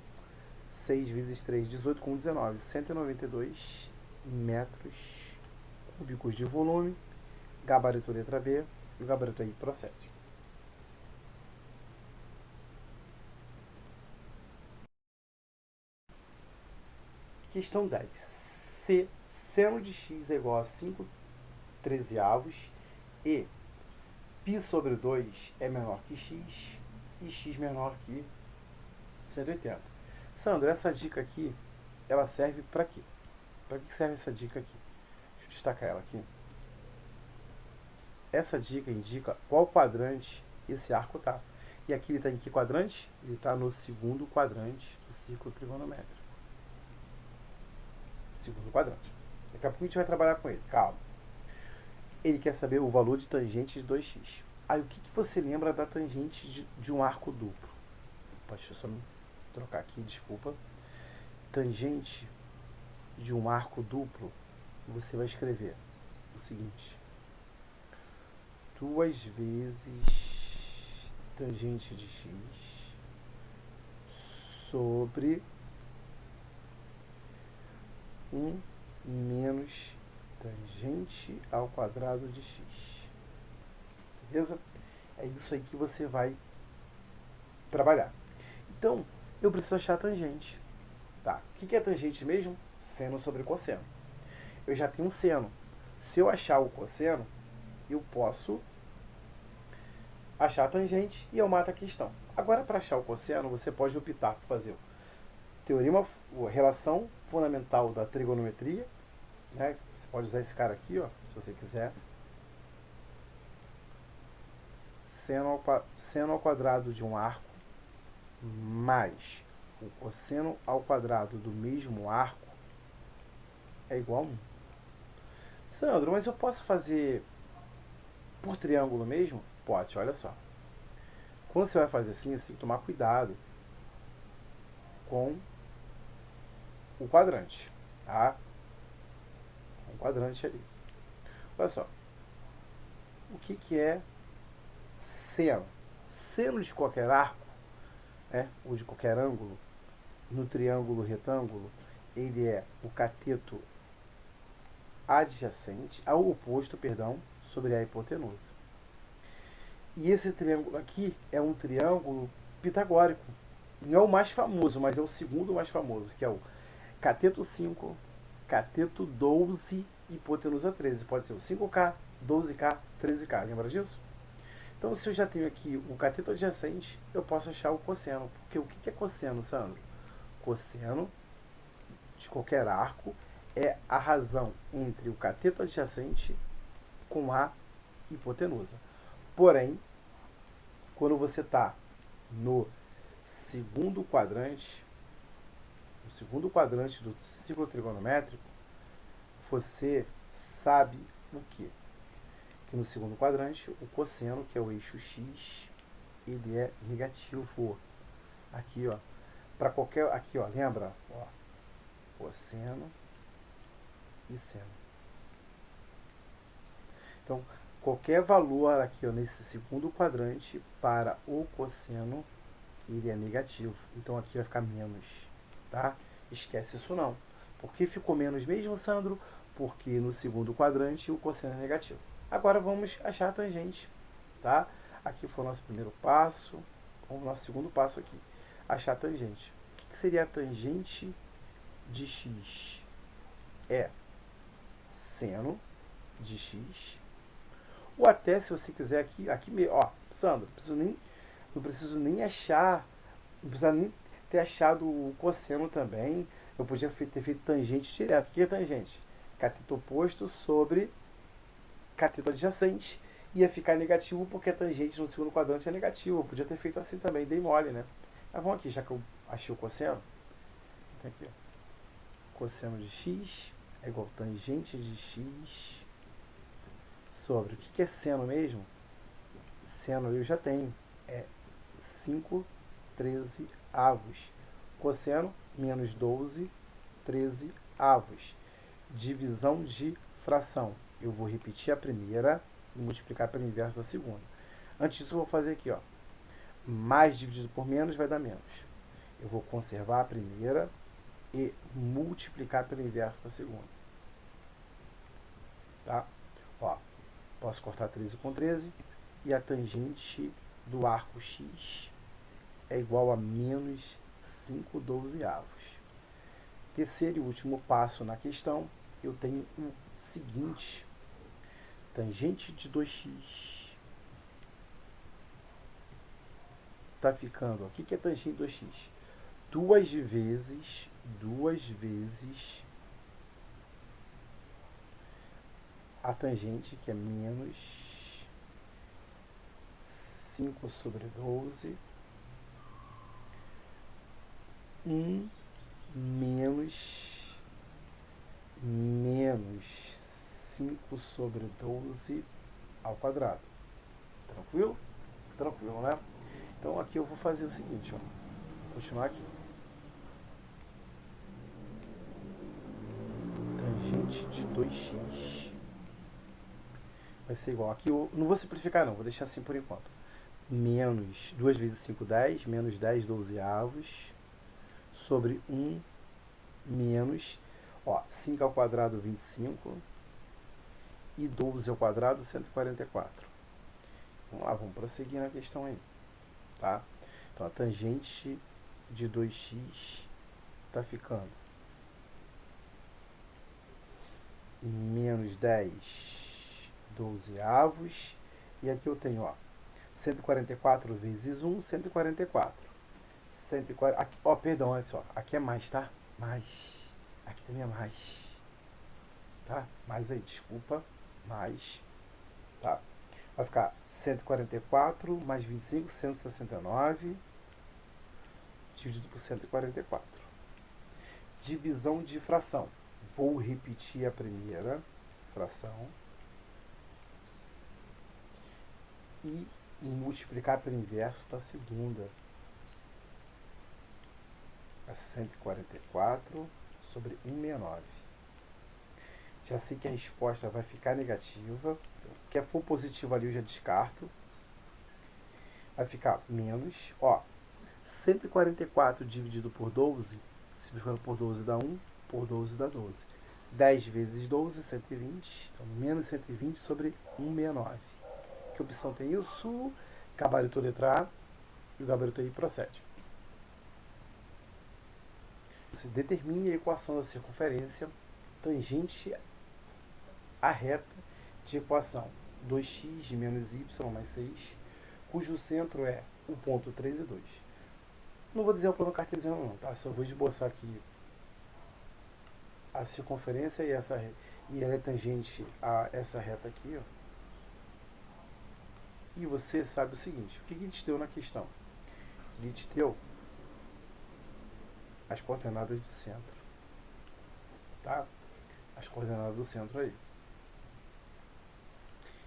6 vezes 3, 18 com 19, 192 metros cúbicos de volume. Gabarito letra B, e o gabarito aí procede. Questão 10. Se seno de x é igual a 5 trezeavos e π sobre 2 é menor que x e x menor que 180. Sandro, essa dica aqui, ela serve para quê? Para que serve essa dica aqui? Deixa eu destacar ela aqui. Essa dica indica qual quadrante esse arco está. E aqui ele está em que quadrante? Ele está no segundo quadrante do círculo trigonométrico. Segundo quadrante. Daqui a pouco a gente vai trabalhar com ele. Calma. Ele quer saber o valor de tangente de 2x. Aí o que você lembra da tangente de um arco duplo? Deixa eu só me trocar aqui, desculpa. Tangente de um arco duplo, você vai escrever o seguinte: 2 vezes tangente de x sobre 1 menos tangente ao quadrado de x. Beleza? É isso aí que você vai trabalhar. Então, eu preciso achar a tangente. Tá. O que é tangente mesmo? Seno sobre cosseno. Eu já tenho um seno. Se eu achar o cosseno, eu posso achar a tangente e eu mato a questão. Agora, para achar o cosseno, você pode optar por fazer teorema, relação fundamental da trigonometria, né? Você pode usar esse cara aqui, ó, se você quiser. Seno ao quadrado de um arco mais o cosseno ao quadrado do mesmo arco é igual a 1. Sandro, mas eu posso fazer por triângulo mesmo? Pode, olha só. Quando você vai fazer assim, você tem que tomar cuidado com o quadrante, tá? Um quadrante ali. Olha só. O que é seno? Seno de qualquer arco, né, ou de qualquer ângulo, no triângulo retângulo, ele é o cateto adjacente, ao oposto, perdão, sobre a hipotenusa. E esse triângulo aqui é um triângulo pitagórico. Não é o mais famoso, mas é o segundo mais famoso, que é o cateto 5, cateto 12, hipotenusa 13. Pode ser o 5K, 12K, 13K. Lembra disso? Então, se eu já tenho aqui o cateto adjacente, eu posso achar o cosseno. Porque o que é cosseno, Sandro? Cosseno de qualquer arco é a razão entre o cateto adjacente com a hipotenusa. Porém, quando você está no segundo quadrante do círculo trigonométrico, você sabe o quê? Que no segundo quadrante, o cosseno, que é o eixo x, ele é negativo. Aqui, ó, para qualquer, aqui, ó, lembra, ó, cosseno e seno. Então, qualquer valor aqui, ó, nesse segundo quadrante para o cosseno, ele é negativo. Então aqui vai ficar menos, tá? Esquece isso não. Por que ficou menos mesmo, Sandro? Porque no segundo quadrante o cosseno é negativo. Agora vamos achar a tangente, tá? Aqui foi o nosso primeiro passo. Vamos ao nosso segundo passo aqui. Achar a tangente. O que seria a tangente de x? É seno de x. Ou até, se você quiser, aqui mesmo. Ó, Sandro, não preciso nem achar, não precisa nem ter achado o cosseno também. Eu podia ter feito tangente direto. O que é tangente? Cateto oposto sobre cateto adjacente. Ia ficar negativo porque a tangente no segundo quadrante é negativo. Eu podia ter feito assim também, dei mole, né? Mas vamos aqui, já que eu achei o cosseno. Então aqui, ó. Cosseno de x é igual a tangente de x sobre, o que é seno mesmo? Seno eu já tenho, é 5 13 avos. Cosseno, menos 12, 13 avos. Divisão de fração. Eu vou repetir a primeira e multiplicar pelo inverso da segunda. Antes disso, eu vou fazer aqui, ó. Mais dividido por menos vai dar menos. Eu vou conservar a primeira e multiplicar pelo inverso da segunda. Tá? Ó, posso cortar 13 com 13 e a tangente do arco x é igual a menos 5 dozeavos. Terceiro e último passo na questão, eu tenho o seguinte: tangente de 2x está ficando, o que é tangente de 2x? Duas vezes a tangente, que é menos 5 sobre 12, 1 menos 5 sobre 12 ao quadrado. Tranquilo? Tranquilo, né? Então aqui eu vou fazer o seguinte, ó. Vou continuar aqui. Tangente de 2x vai ser igual. Aqui eu não vou simplificar não, vou deixar assim por enquanto. Menos 2 vezes 5, 10, menos 10 dozeavos, sobre 1 menos, ó, 5 ao quadrado, 25, e 12 ao quadrado, 144. Vamos lá, vamos prosseguir na questão aí, tá? Então, a tangente de 2x está ficando menos 10 dozeavos, e aqui eu tenho, ó, 144 vezes 1, 144. 140, aqui, ó, perdão, olha só, aqui é mais, tá? Mais, aqui também é mais, tá? Mais aí, desculpa, mais, tá? Vai ficar 144 mais 25, 169, dividido por 144. Divisão de fração. Vou repetir a primeira fração e multiplicar pelo inverso da segunda. A 144 sobre 169. Já sei que a resposta vai ficar negativa. O que for positivo ali eu já descarto. Vai ficar menos, ó, 144 dividido por 12, simplificando por 12 dá 1, por 12 dá 12. 10 vezes 12, 120. Então, menos 120 sobre 169. Que opção tem isso? Gabarito letra A e o gabarito I procede. Você determine a equação da circunferência tangente à reta de equação 2x menos y mais 6, cujo centro é o ponto 3 e 2. Não vou dizer o plano cartesiano não, tá? Só vou esboçar aqui a circunferência e ela é tangente a essa reta aqui, ó. E você sabe o seguinte, o que ele te deu na questão? Ele te deu as coordenadas do centro, tá? As coordenadas do centro aí.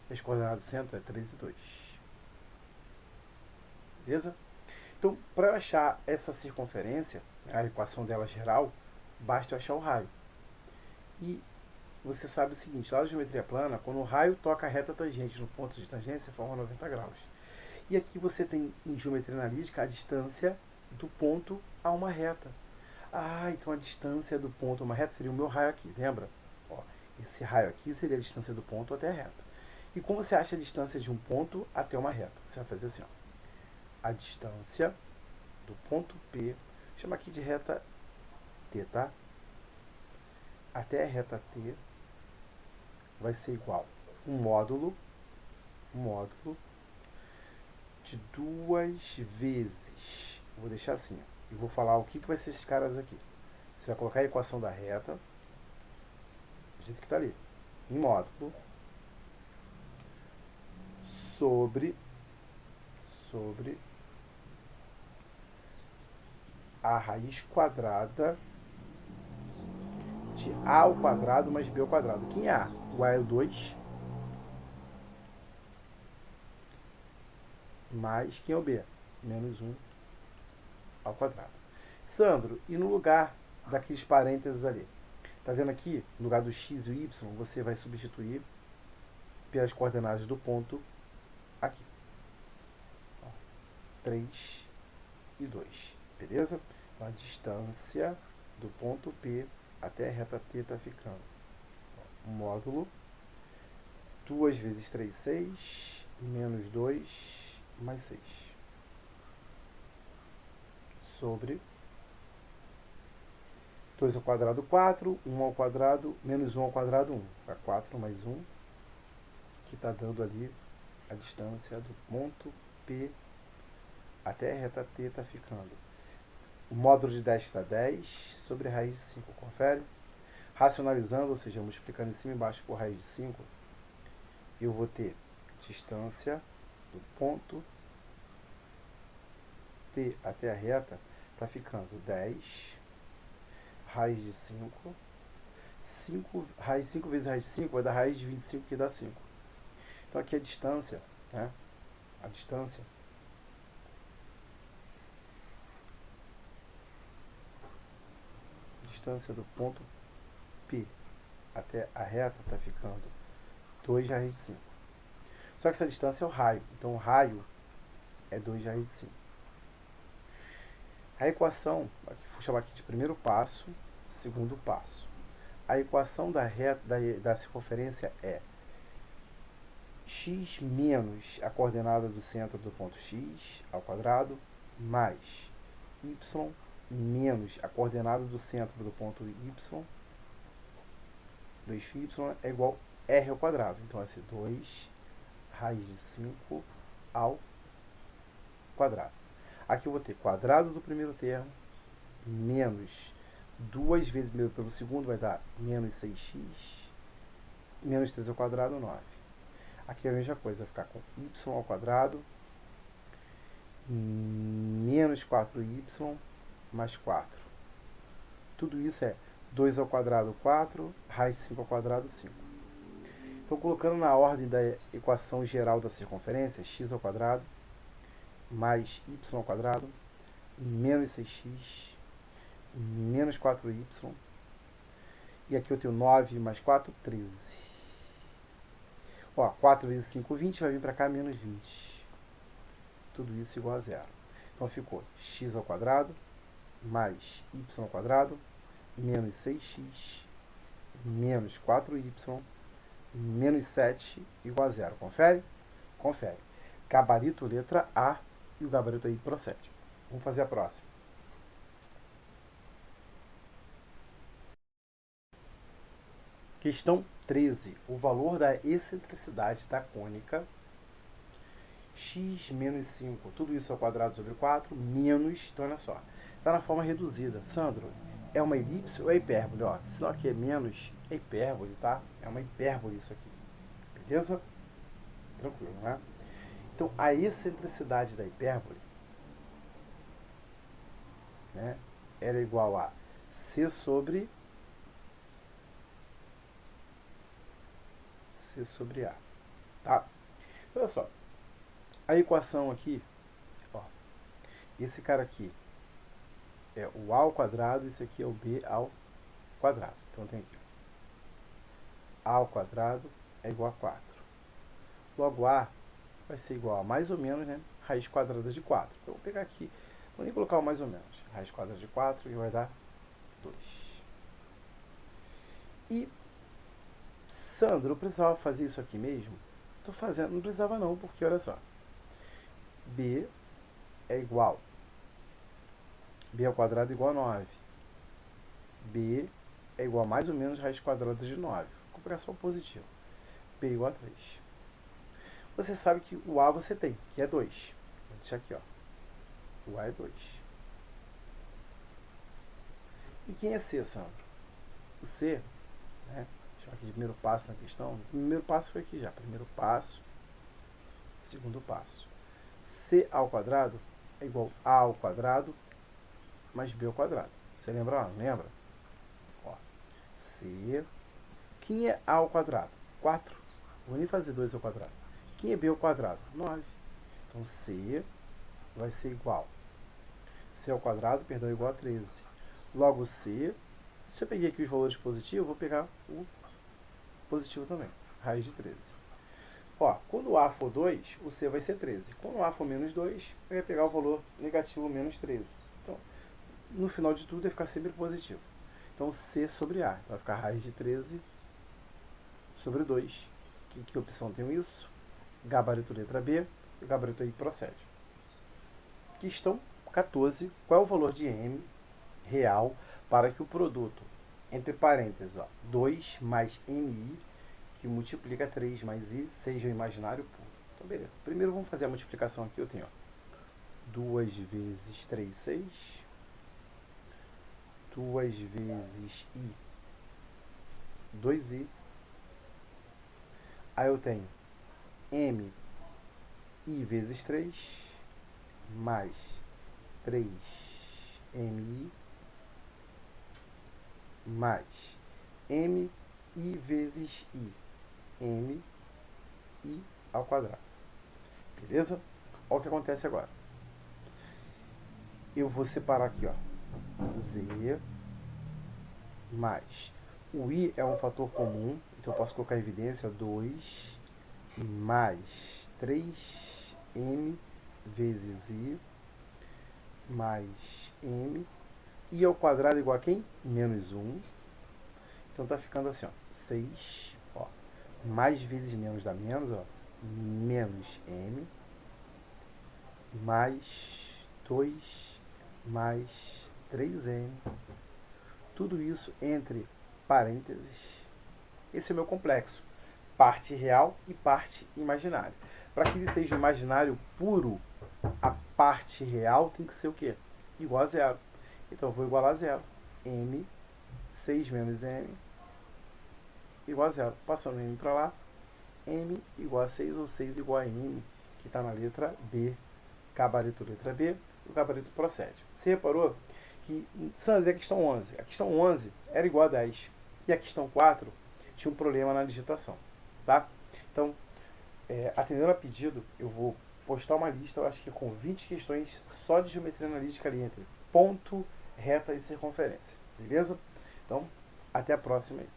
As coordenadas do centro é 3 e 2. Beleza? Então, para eu achar essa circunferência, a equação dela geral, basta eu achar o raio. E você sabe o seguinte, lá na geometria plana, quando o raio toca a reta tangente no ponto de tangência, forma 90 graus. E aqui você tem, em geometria analítica, a distância do ponto a uma reta. Ah, então a distância do ponto a uma reta seria o meu raio aqui, lembra? Ó, esse raio aqui seria a distância do ponto até a reta. E como você acha a distância de um ponto até uma reta? Você vai fazer assim, ó. A distância do ponto P, chama aqui de reta T, tá? Até a reta T vai ser igual um módulo de 2 vezes, vou deixar assim, e vou falar o que vai ser esses caras aqui. Você vai colocar a equação da reta, do jeito que está ali, em módulo, sobre a raiz quadrada de a ao quadrado mais b ao quadrado. Quem é a? O a é o 2, mais quem é o b? Menos 1 ao quadrado. Sandro, e no lugar daqueles parênteses ali? Tá vendo aqui? No lugar do x e o y, você vai substituir pelas coordenadas do ponto aqui. 3 e 2. Beleza? A distância do ponto P até a reta T está ficando módulo 2 vezes 3, 6, menos 2, mais 6. Sobre 2 ao quadrado, 4, 1 ao quadrado, menos 1 ao quadrado, 1. Fica 4 mais 1, que está dando ali a distância do ponto P até a reta T está ficando. O módulo de 10 está 10 sobre a raiz de 5. Confere? Racionalizando, ou seja, multiplicando em cima e embaixo por raiz de 5, eu vou ter distância do ponto T até a reta, está ficando 10, raiz de 5, raiz de 5 vezes raiz de 5 vai dar raiz de 25, que dá 5. Então aqui a distância, né? A distância do ponto P até a reta está ficando 2 raiz de 5. Só que essa distância é o raio, então o raio é 2 raiz de 5. A equação, vou chamar aqui de primeiro passo, segundo passo. A equação da reta da circunferência é x menos a coordenada do centro do ponto x ao quadrado, mais y menos a coordenada do centro do ponto y, 2y é igual a r ao quadrado. Então vai ser 2 raiz de 5 ao quadrado. Aqui eu vou ter quadrado do primeiro termo, menos 2 vezes pelo segundo vai dar menos 6x, menos 3 ao quadrado, 9. Aqui é a mesma coisa, vai ficar com y ao quadrado, menos 4y, mais 4. Tudo isso é 2 ao quadrado, 4, raiz de 5 ao quadrado, 5. Então, colocando na ordem da equação geral da circunferência, x ao quadrado, mais y ao quadrado, menos 6x, menos 4y, e aqui eu tenho 9 mais 4, 13. Ó, 4 vezes 5, 20, vai vir para cá menos 20. Tudo isso igual a zero. Então ficou x ao quadrado, mais y ao quadrado, menos 6x, menos 4y, menos 7 igual a zero. Confere? Confere. Gabarito letra A, e o gabarito aí procede. Vamos fazer a próxima. Questão 13. O valor da excentricidade da cônica x menos 5, tudo isso ao quadrado sobre 4, menos, então olha só, está na forma reduzida. Sandro, é uma elipse ou é hipérbole? Ó, isso aqui é menos, é hipérbole, tá? É uma hipérbole isso aqui. Beleza? Tranquilo, né? Então, a excentricidade da hipérbole, né, era igual a C sobre A, tá? Então, olha só, a equação aqui, ó, esse cara aqui é o A ao quadrado, esse aqui é o B ao quadrado. Então, tem aqui, A ao quadrado é igual a 4. Logo, A vai ser igual a mais ou menos, né, raiz quadrada de 4. Então, vou pegar aqui, vou nem colocar o mais ou menos, raiz quadrada de 4, e vai dar 2. E, Sandro, eu precisava fazer isso aqui mesmo? Estou fazendo, não precisava não, porque olha só, B é igual, B ao quadrado é igual a 9. B é igual a mais ou menos raiz quadrada de 9. Vou pegar só o positivo. B igual a 3. Você sabe que o A você tem, que é 2. Vou deixar aqui, ó. O A é 2. E quem é C, Sandro? O C, né? Deixa eu aqui de primeiro passo na questão. O primeiro passo foi aqui já. Primeiro passo, segundo passo. C ao quadrado é igual a ao quadrado mais B ao quadrado. Você lembra lá? Não lembra? Ó, C. Quem é A ao quadrado? 4. Vou nem fazer 2 ao quadrado. Quem é B ao quadrado? 9. Então, C vai ser igual. C ao quadrado, perdão, igual a 13. Logo, C, se eu peguei aqui os valores positivos, vou pegar o positivo também. Raiz de 13. Ó, quando o A for 2, o C vai ser 13. Quando o A for menos 2, eu ia pegar o valor negativo menos 13. Então, no final de tudo vai ficar sempre positivo. Então, C sobre A. Então, vai ficar raiz de 13 sobre 2. Que opção tem isso? Gabarito letra B. O gabarito aí procede. Questão 14. Qual é o valor de M real para que o produto, entre parênteses, 2 mais MI, que multiplica 3 mais I, seja o imaginário puro? Então, beleza. Primeiro, vamos fazer a multiplicação aqui. Eu tenho 2 vezes 3, 6. 2 vezes I, 2I. Aí eu tenho M, I vezes 3, mais 3MI, mais M, I vezes I, M, I ao quadrado. Beleza? Olha o que acontece agora. Eu vou separar aqui, ó, Z, mais o I é um fator comum, então eu posso colocar em evidência 2 mais 3M vezes I mais M. I ao quadrado igual a quem? Menos 1. Então tá ficando assim, ó, 6, ó, mais vezes menos dá menos, ó, menos M, mais 2 mais 3M. Tudo isso entre parênteses. Esse é o meu complexo. Parte real e parte imaginária. Para que ele seja imaginário puro, a parte real tem que ser o quê? Igual a zero. Então, eu vou igualar a zero. M, 6 menos M, igual a zero. Passando M para lá, M igual a 6 ou 6 igual a M, que está na letra B. Gabarito letra B, o gabarito procede. Você reparou que, Sandra, a questão 11. A questão 11 era igual a 10. E a questão 4 tinha um problema na digitação. Tá? Então, atendendo a pedido, eu vou postar uma lista, eu acho que com 20 questões só de geometria analítica ali entre ponto, reta e circunferência. Beleza? Então, até a próxima aí.